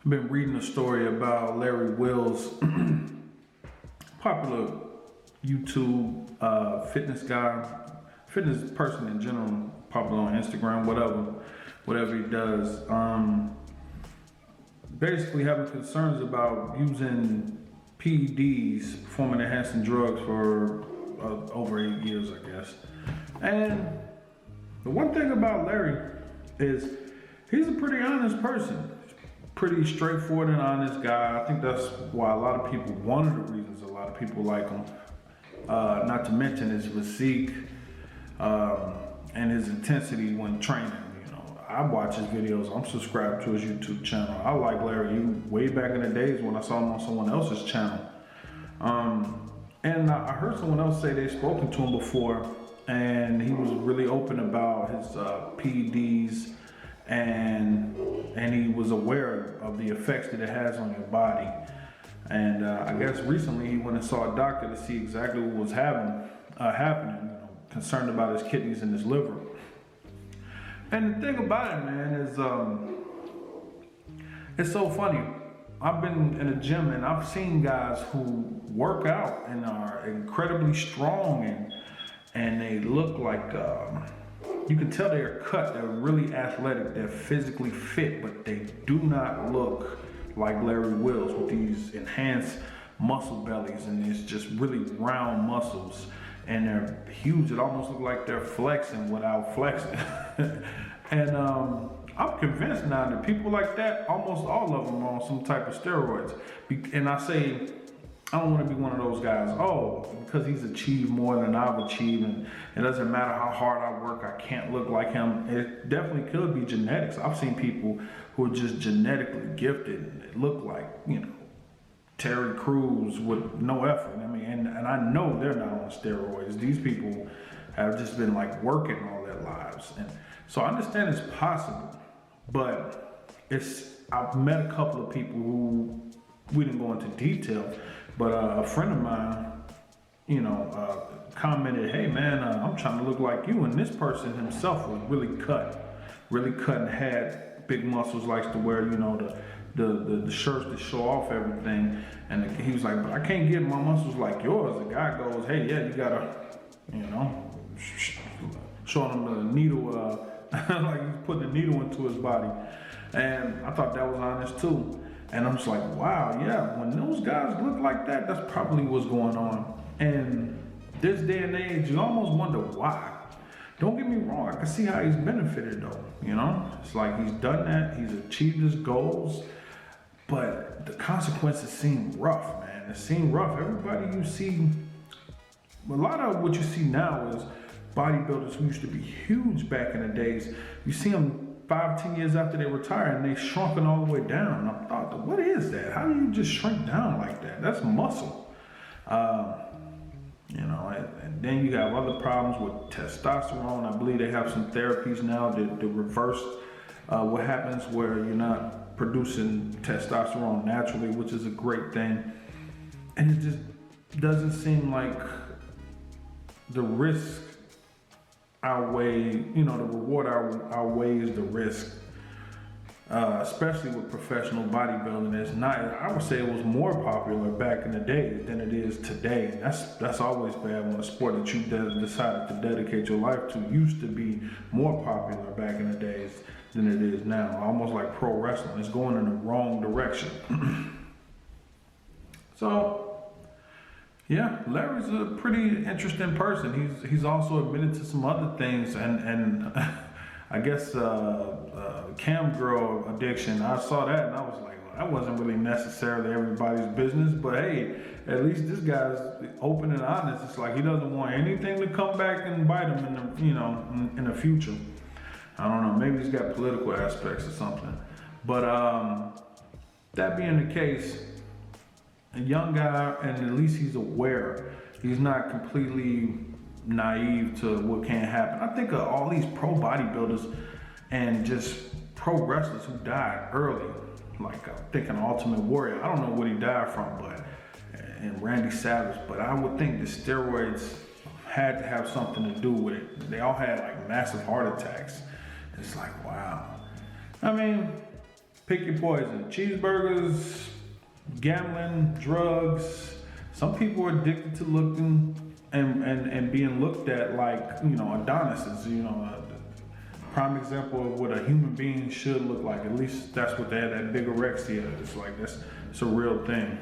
I've been reading a story about Larry Wills, popular YouTube fitness guy, fitness person in general, popular on Instagram, whatever he does. Basically having concerns about using P.E.Ds, performing enhancing drugs, for over 8 years, I guess. And the one thing about Larry is he's a pretty honest person. Pretty straightforward and honest guy. I think that's why a lot of people, one of the reasons a lot of people like him, not to mention his physique and his intensity when training. You know, I watch his videos. I'm subscribed to his YouTube channel. I like Larry way back in the days when I saw him on someone else's channel. And I heard someone else say they've spoken to him before, and he was really open about his PEDs, and he was aware of the effects that it has on your body. And I guess recently he went and saw a doctor to see exactly what was happening, you know, concerned about his kidneys and his liver. And the thing about it, man, is it's so funny. I've been in a gym and I've seen guys who work out and are incredibly strong and they look like, you can tell they're cut, they're really athletic, they're physically fit, but they do not look like Larry Wills with these enhanced muscle bellies and these just really round muscles, and they're huge. It almost looks like they're flexing without flexing. And I'm convinced now that people like that, almost all of them are on some type of steroids. And I say, I don't want to be one of those guys, oh, because he's achieved more than I've achieved, and it doesn't matter how hard I work, I can't look like him. It definitely could be genetics. I've seen people who are just genetically gifted and they look like, you know, Terry Crews with no effort. I mean, and I know they're not on steroids. These people have just been like working all their lives. And so I understand it's possible, but I've met a couple of people who, we didn't go into detail, but a friend of mine, you know, commented, hey man, I'm trying to look like you. And this person himself was really cut and had big muscles, likes to wear, you know, the shirts to show off everything. And he was like, but I can't get my muscles like yours. The guy goes, hey, yeah, you gotta, you know, showing him the needle, like he's putting a needle into his body. And I thought that was honest too. And I'm just like, wow, yeah, when those guys look like that, that's probably what's going on. And this day and age, you almost wonder why. Don't get me wrong, I can see how he's benefited though, you know? It's like he's done that, he's achieved his goals, but the consequences seem rough, man. It seem rough. Everybody you see, a lot of what you see now is bodybuilders who used to be huge back in the days. You see them 5-10 years after they retire and they shrunken all the way down. And I thought, what is that? How do you just shrink down like that? That's muscle. You know, and then you have other problems with testosterone. I believe they have some therapies now that reverse what happens where you're not producing testosterone naturally, which is a great thing. And it just doesn't seem like the risk outweigh, you know, the reward outweighs the risk, especially with professional bodybuilding. It's not, I would say it was more popular back in the day than it is today. And that's always bad when a sport that you decided to dedicate your life to used to be more popular back in the days than it is now. Almost like pro wrestling. It's going in the wrong direction. So, yeah, Larry's a pretty interesting person. He's also admitted to some other things, and I guess cam girl addiction. I saw that and I was like, well, that wasn't really necessarily everybody's business, but hey, at least this guy's open and honest. It's like he doesn't want anything to come back and bite him in the, you know, in the future. I don't know, maybe he's got political aspects or something. But that being the case, a young guy, and at least he's aware. He's not completely naive to what can happen. I think of all these pro bodybuilders and just pro wrestlers who died early, like I'm thinking Ultimate Warrior. I don't know what he died from, but and Randy Savage, but I would think the steroids had to have something to do with it. They all had like massive heart attacks. It's like, wow. I mean, Pick your poison. Cheeseburgers, gambling, drugs. Some people are addicted to looking and being looked at like, Adonises, a prime example of what a human being should look like. At least that's what they had, that bigorexia. It's like, it's a real thing.